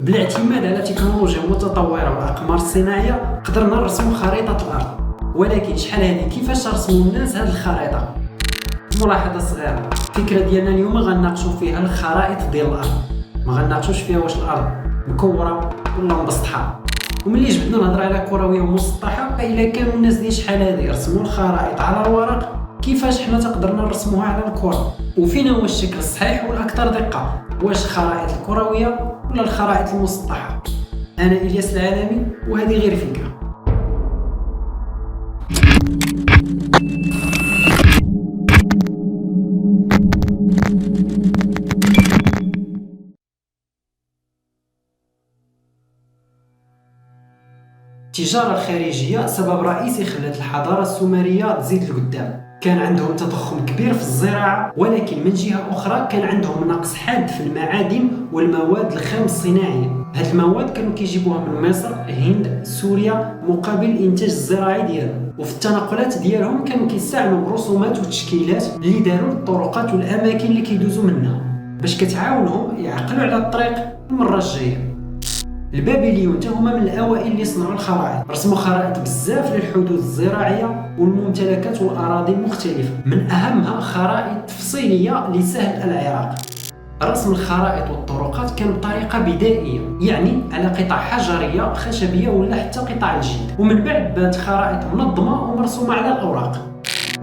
بالاعتماد على تكنولوجيا متطورة والأقمار الصناعية قدرنا نرسموا خريطة الأرض. ولكن شحال هذه كيفاش رسموا الناس هذه الخريطة؟ ملاحظة صغيرة، الفكرة ديالنا اليوم غنناقشوا فيها الخرائط ديال الأرض، ما غنناقشوش فيها واش الأرض مكورة ولا مسطحة. وملي جبدنا نهضر على كروية ومسطحة، فإلا كانوا الناس ديال شحال هذه يرسموا الخرائط على الورق، كيفاش حنا تقدرنا نرسموها على الكرة؟ وفين هو الشكل الصحيح والأكثر دقة؟ واش الخرائط الكروية ولا الخرائط المسطحة؟ أنا إلياس العالمي وهذه غير فكرة. التجارة الخارجية سبب رئيسي خلت الحضارة السومرية تزيد لقدام. كان عندهم تضخم كبير في الزراعة، ولكن من جهة أخرى كان عندهم نقص حاد في المعادن والمواد الخام الصناعية. هاد المواد كانوا كيجيبوها من مصر، الهند، سوريا، مقابل الإنتاج الزراعي ديالهم. وفي التنقلات ديالهم كانوا كيستعملوا الرسومات والتشكيلات اللي داروا الطرقات والأماكن اللي كيدوزوا منها باش كتعاونهم يعقلوا على الطريق المرة الجاية. البابليون تا هما من الاوائل اللي صنعوا الخرائط، رسموا خرائط بزاف للحدود الزراعيه والممتلكات والاراضي المختلفه، من اهمها خرائط تفصيليه لسهل العراق. رسم الخرائط والطرقات كان بطريقه بدائيه، يعني على قطع حجريه خشبيه ولا حتى قطع الجلد، ومن بعد بانت خرائط منظمه ومرسومه على الاوراق.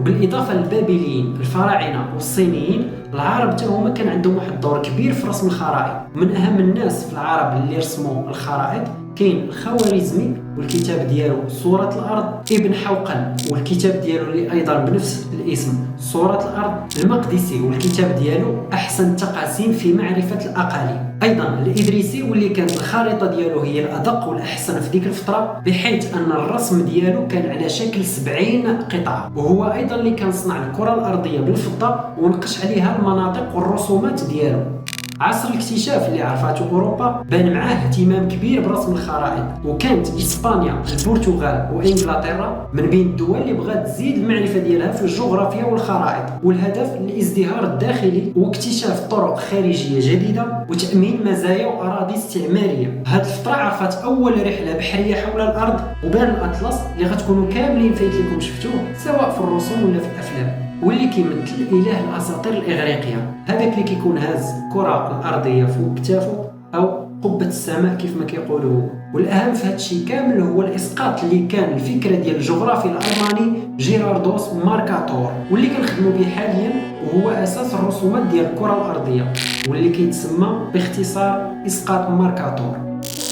وبالاضافه للبابليين، الفراعنه والصينيين، العرب تا هما كان عندهم واحد الدور كبير في رسم الخرائط. من اهم الناس في العرب اللي رسموا الخرائط كاين الخوارزمي والكتاب ديالو صورة الأرض، ابن حوقل والكتاب ديالو اللي أيضا بنفس الاسم صورة الأرض، المقدسي والكتاب ديالو أحسن التقاسيم في معرفة الأقاليم، أيضا الإدريسي واللي كانت الخريطة ديالو هي الأدق والأحسن في ديك الفترة، بحيث أن الرسم ديالو كان على شكل 70 قطعة. وهو أيضا اللي كان صنع الكرة الأرضية بالفضة ونقش عليها المناطق والرسومات ديالو. عصر الاكتشاف اللي عرفته أوروبا بان معاه اهتمام كبير برسم الخرائط، وكانت إسبانيا، البرتغال وإنجلترا من بين الدول اللي بغات تزيد المعرفة ديالها في الجغرافيا والخرائط، والهدف الازدهار الداخلي واكتشاف طرق خارجية جديدة وتأمين مزايا وأراضي استعمارية. هذه الفترة عرفت أول رحلة بحرية حول الأرض، وبان الأطلس اللي غتكونوا كاملين فايت لكم شفتوه سواء في الرسوم ولا في الأفلام، واللي كيمثل اله الاساطير الاغريقيه، هذاك اللي كيكون هاز الكره الارضيه فوق كتافه او قبه السماء كيف ما كيقولوا. والاهم في هذا الشيء كامل هو الاسقاط اللي كان الفكره ديال الجغرافي الالماني جيراردوس ماركاتور، واللي كنخدموا به حاليا، وهو اساس الرسومات ديال الكره الارضيه، واللي كيتسمى باختصار اسقاط ماركاتور.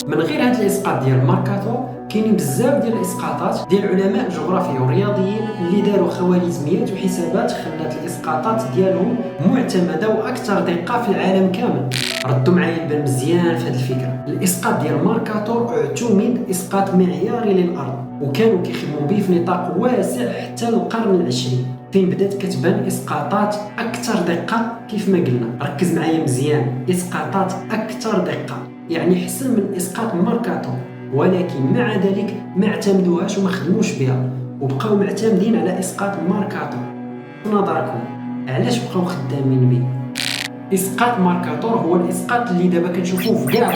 من غير هذا الاسقاط ديال ماركاتور كاينين بزاف ديال الاسقاطات ديال علماء الجغرافيا والرياضيين اللي داروا خوارزميات وحسابات خلات الاسقاطات ديالهم معتمده واكثر دقه في العالم كامل. ردوا معايا البال مزيان في هذه الفكره. الاسقاط ديال ماركاتور اعتمد اسقاط معياري للارض، وكانوا كيخدموا به في نطاق واسع حتى القرن العشرين، فين بدات كتبان اسقاطات اكثر دقه. كيف ما قلنا، ركز معايا مزيان، اسقاطات اكثر دقه يعني حسن من اسقاط ماركاتور، ولكن مع ذلك ما اعتمدوهاش وما خدموش بها، وبقاو معتمدين على اسقاط ماركاتور. نظركم علاش بقاو خدامين به؟ اسقاط ماركاتور هو الاسقاط اللي دابا كنشوفوه في كاع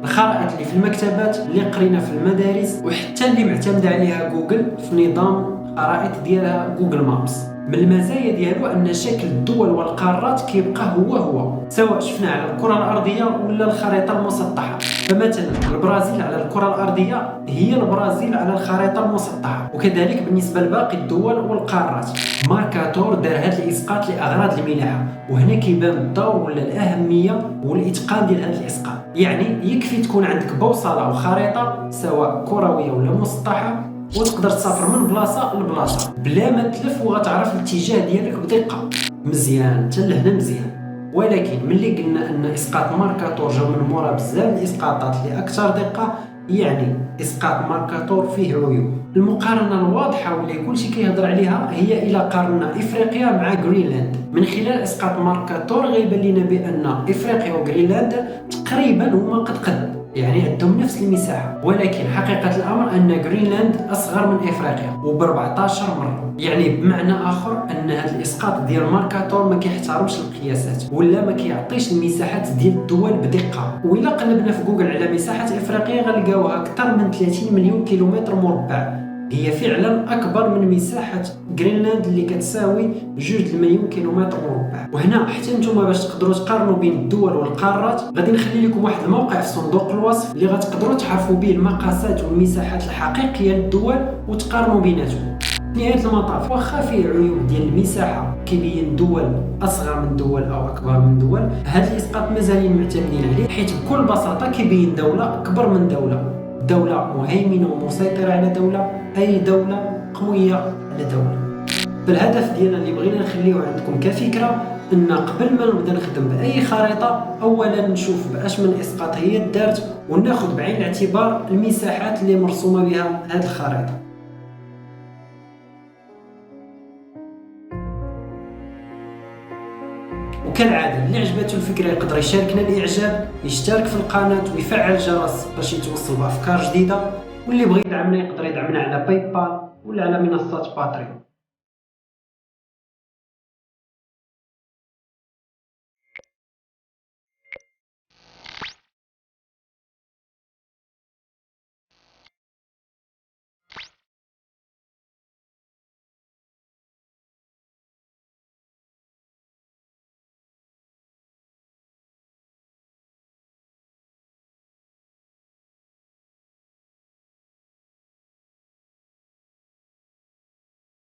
الخرائط اللي في المكتبات، اللي قرينا في المدارس، وحتى اللي معتمده عليها جوجل في نظام الخرائط ديالها جوجل مابس. من المزايا ديالو ان شكل الدول والقارات كيبقى هو سواء شفنا على الكره الارضيه ولا الخريطه المسطحه. فمثلا البرازيل على الكره الارضيه هي البرازيل على الخريطه المسطحه، وكذلك بالنسبه لباقي الدول والقارات. ماركاتور دار هذا الاسقاط لاغراض الملاحه، وهنا كيبان الدور ولا الاهميه والاتقان ديال هذا الاسقاط. يعني يكفي تكون عندك بوصله وخريطه سواء كرويه ولا مسطحه، وتقدر تسافر من بلاصه لبلاصه بلا ما تلف، وغتعرف الاتجاه ديالك بدقه. مزيان حتى لهنا مزيان. ولكن ملي قلنا ان اسقاط ماركاتور جا من مورا بزاف الاسقاطات اللي اكثر دقه، يعني اسقاط ماركاتور فيه عيوب. المقارنه الواضحه واللي كلشي كيهضر عليها هي الى قارنا افريقيا مع غرينلاند. من خلال اسقاط ماركاتور غيبان لنا بان افريقيا وغرينلاند تقريبا هما قد يعني عندهم نفس المساحة، ولكن حقيقة الأمر أن غرينلاند أصغر من إفريقيا وب14 مرة. يعني بمعنى آخر أن هذا الإسقاط ديال ماركاتور ما كيحترمش القياسات ولا ما كيعطيش المساحات ديال الدول بدقة. وإلا قلبنا في جوجل على مساحة إفريقيا غنلقاوها أكثر من 30 مليون كيلومتر مربع، هي فعلا اكبر من مساحه غرينلاند اللي كتساوي 2 مليون كيلومتر مربع. وهنا حتى نتوما باش تقدروا تقارنوا بين الدول والقارات غادي نخلي لكم واحد الموقع في صندوق الوصف اللي غتقدروا تعرفوا به المقاسات والمساحات الحقيقيه للدول وتقارنوا بيناتهم. في نهايه المطاف واخا فيه عيوب ديال المساحه كيبين دول اصغر من دول او اكبر من دول، هذا الاسقاط مازالين معتمدين عليه حيت بكل بساطه كيبين دوله اكبر من دولة مهيمنة ومسيطرة على دولة، أي دولة قوية على دولة. فالهدف ديالنا اللي بغينا نخليه عندكم كفكرة أن قبل ما نبدا نخدم بأي خريطة أولا نشوف بأش من إسقاط هي دارت وناخد بعين الاعتبار المساحات اللي مرسومة بها هذه الخريطة. وكالعادة اللي عجبته الفكرة يقدر يشاركنا الإعجاب، يشترك في القناة ويفعل الجرس باش يتوصل بأفكار جديدة، واللي بغى يدعمنا يقدر يدعمنا على باي بال ولا على منصات باتريون.